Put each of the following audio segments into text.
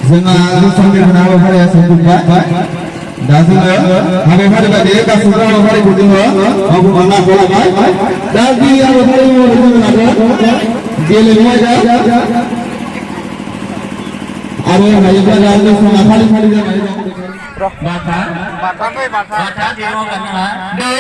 जोंहा जोंनि हाबाफारिया सौफैबाय दा जोङो हाबाफारि बायदि गासैबो हाबाफारिखौ जोङो मावफुंलांनो आखायाव लाबाय दा बे हाबाफारि महरै जोङो लागोन गेलेमु आयदा आरो हायोब्ला दा जों समा फालि फालि जानानै दं बाथा गेलेमुกันนะเด้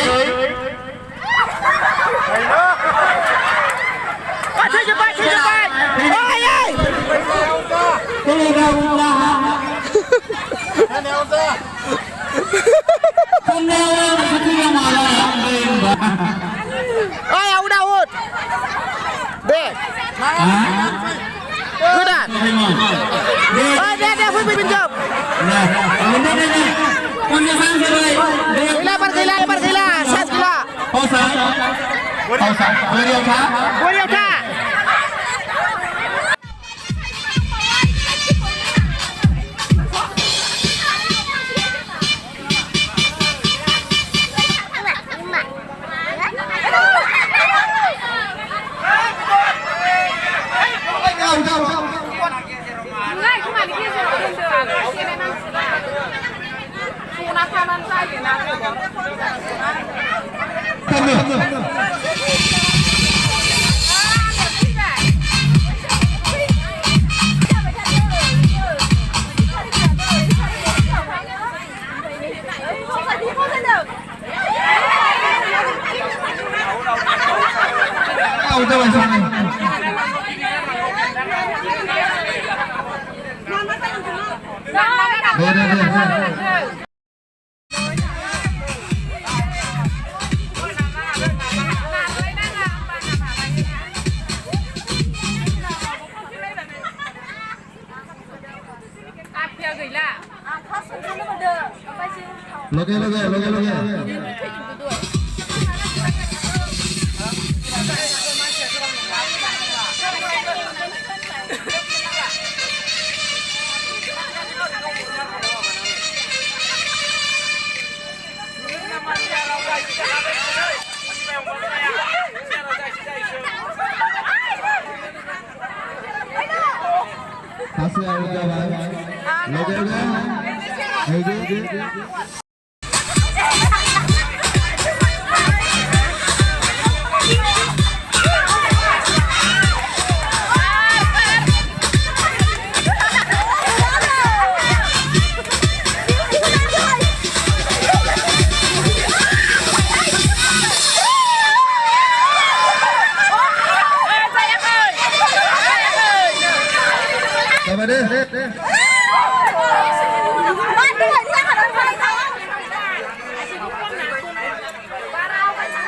Oi, aku Daud. Be. Kudat. Oi, dia pinjam. Gila, 1 gila. Pausa. Beliau kah?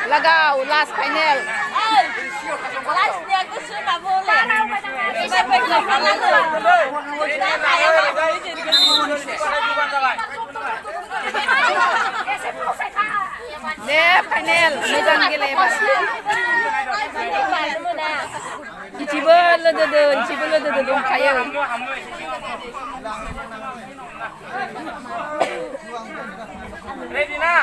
Lagau last final. Lastnya aku sudah boleh. Deh final, megang gelepas. Cibel le dong kaya. Ready na?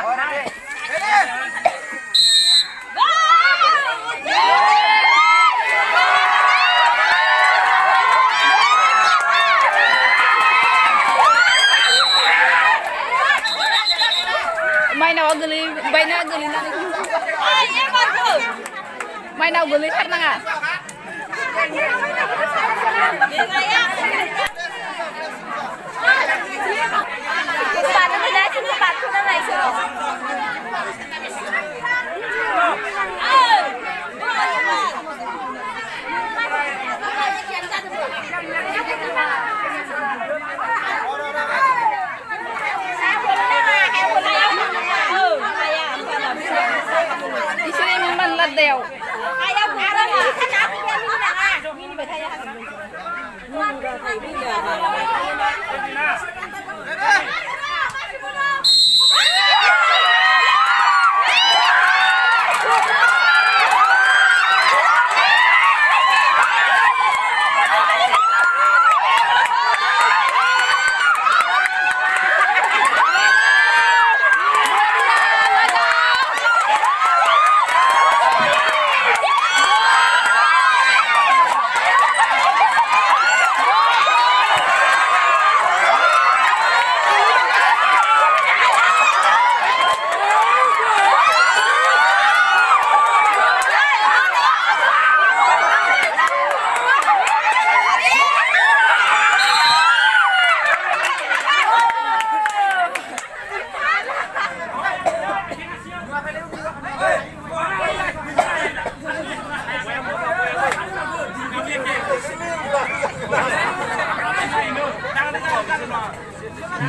Mainaw guli karena nggak? Di sini memang ladeo.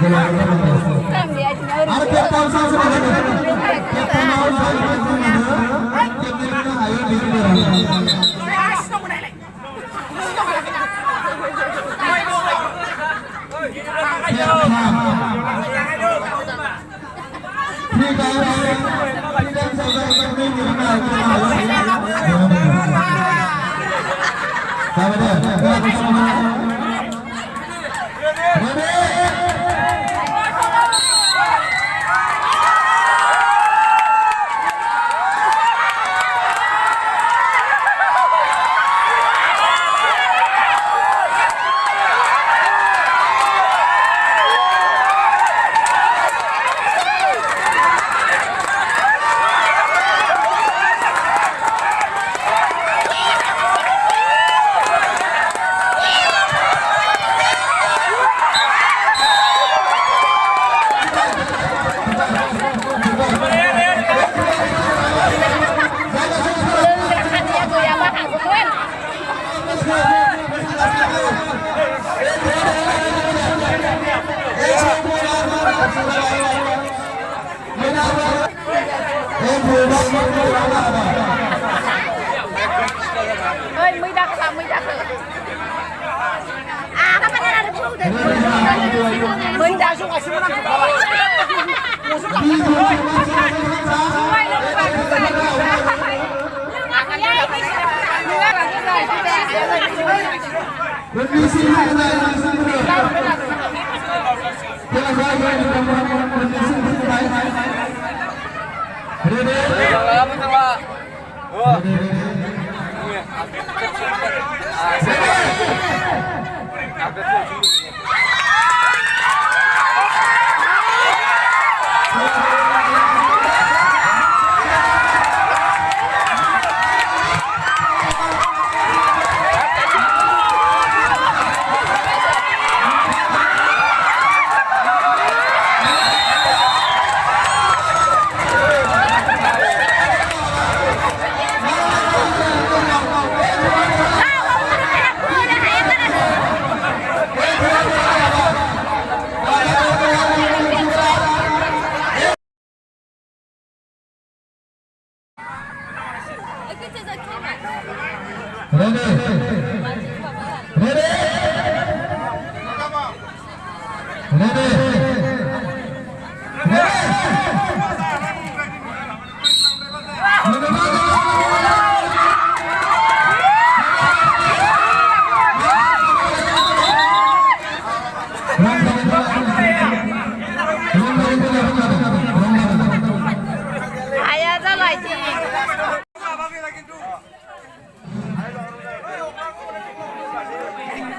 Kan dia aja nyari. Ada tiap tahun saya sebagai tiap tahun saya tiap tahun ayo di sini.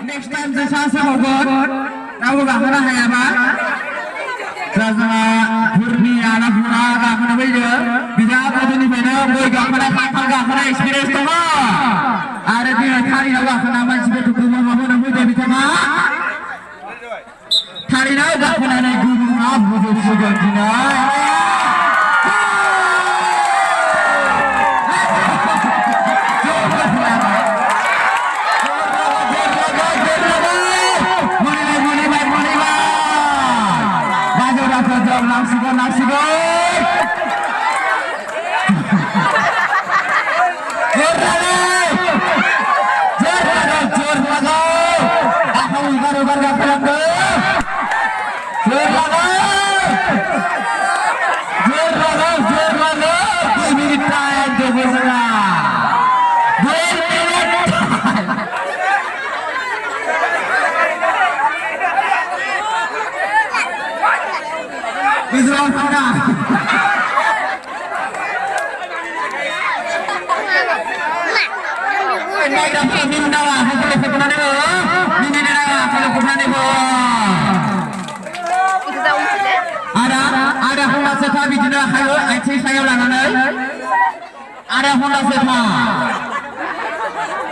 Next time saya sahabat, tahu gak mana saya apa? Saya Purni anak pura gak mana beja, bisa apa tu ni mana? Boy gak mana patah gak mana experience tu mah? Ada di hari awak kenapa sebab tu rumah mana nak beja bisa mah? Hari ni gak mana nak guru apa beja beja gina? Ada Honda Zeta bicara hayo, IT saya langsung. Ada Honda Zeta.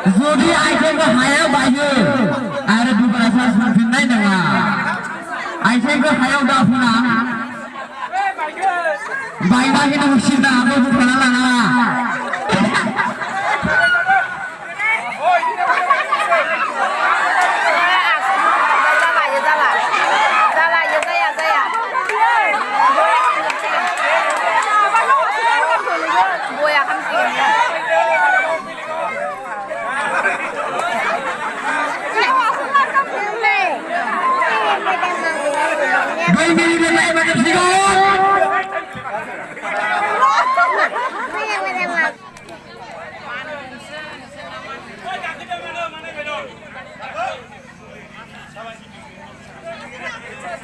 Jadi IT ke hayo bayu. Ada dua rasa semakin naik dengan. IT ke hayo dah punya. Bayi bayi nak cinta, aku bukan lah.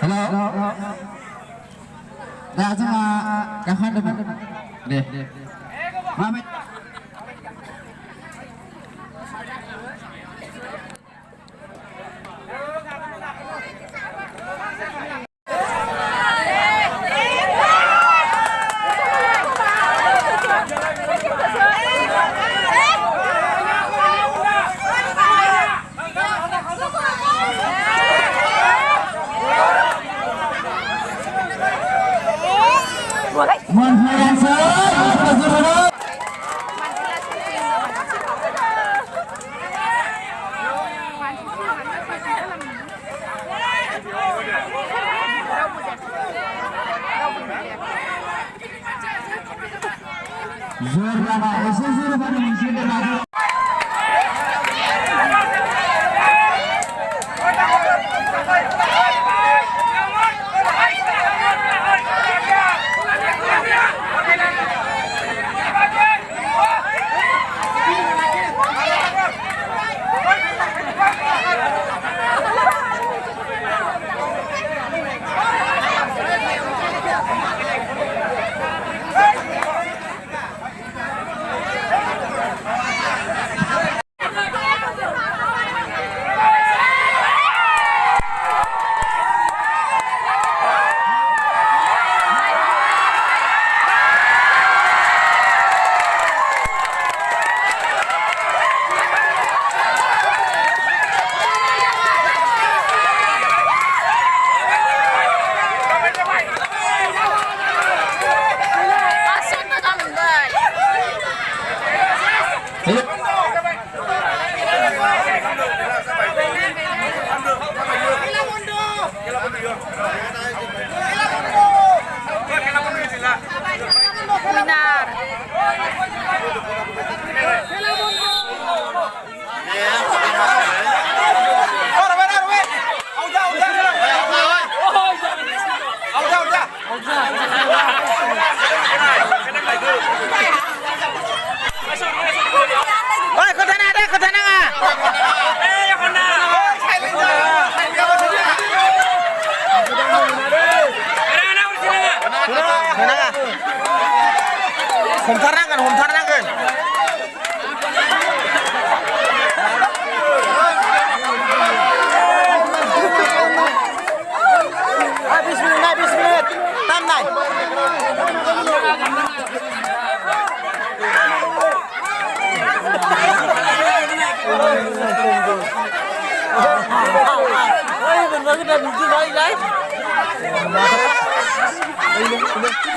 Halo. Dah sama kahan depan. Deh. Mamet.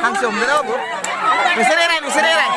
Langsung berapa bu? Bisa deh, bisa deh.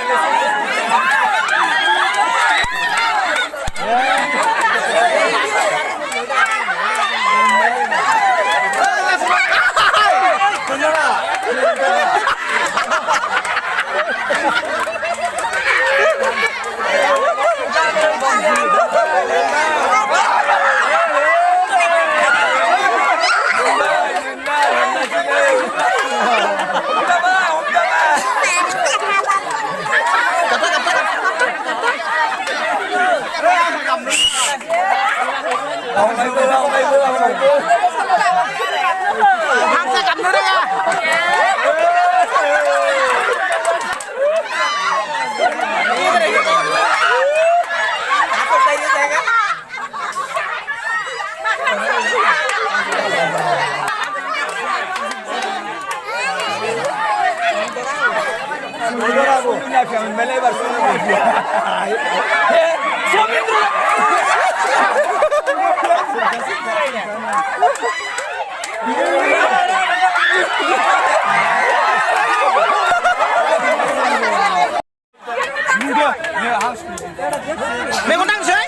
Mengundang sih?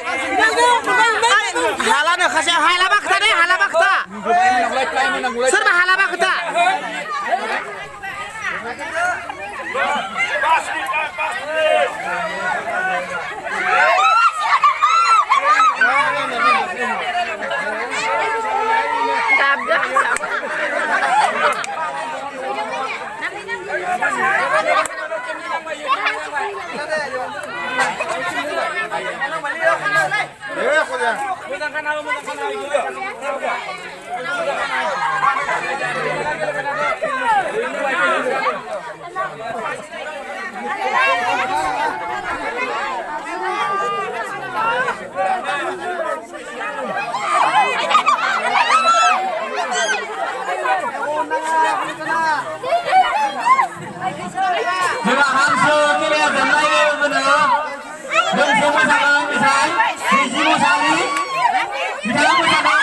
Halana kasih halabak tadi halabak ta. Serba halabak ta. Coba langsung dilihat dan lagi benar. Dan semua sama misalnya sisi musali di dalam bersama.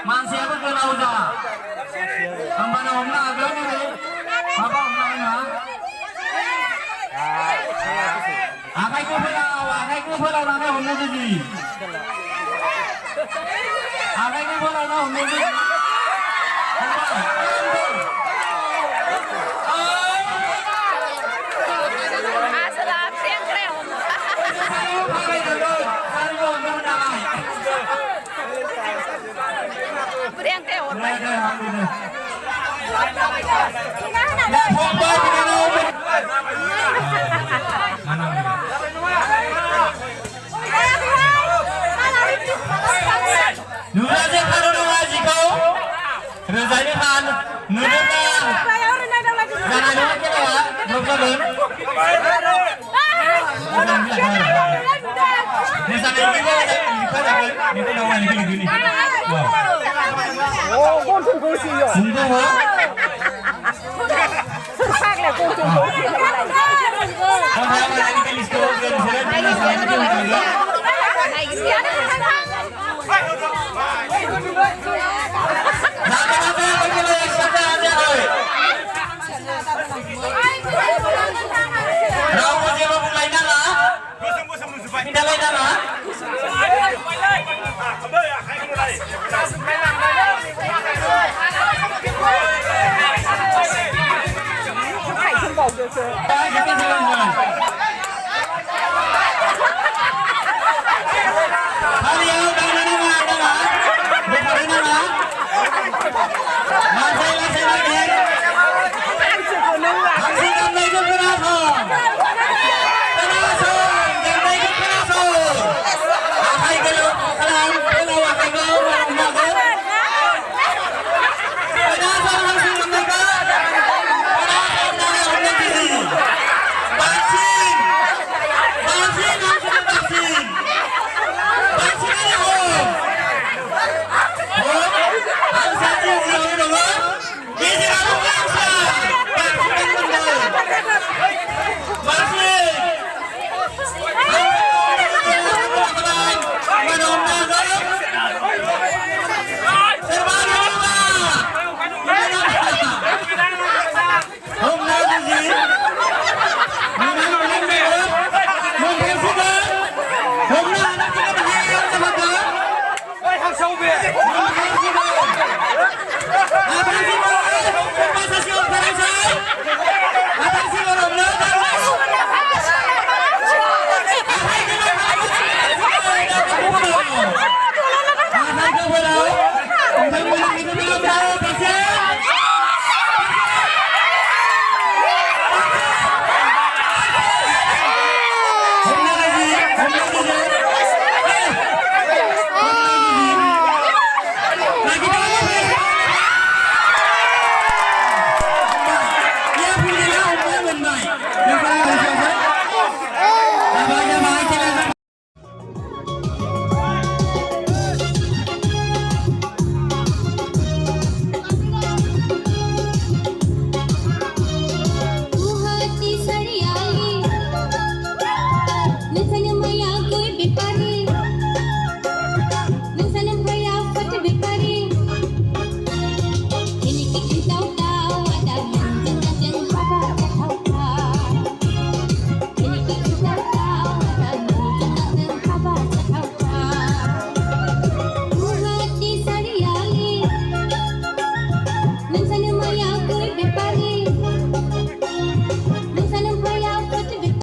Masih apa ke laut dah? Kembali omna agak ni, apa omna mana? Akai ko pula mana omna jadi? Akai ko pula mana omna jadi? Asalap siyempre. Beriang teo. Kita jalan-jalan.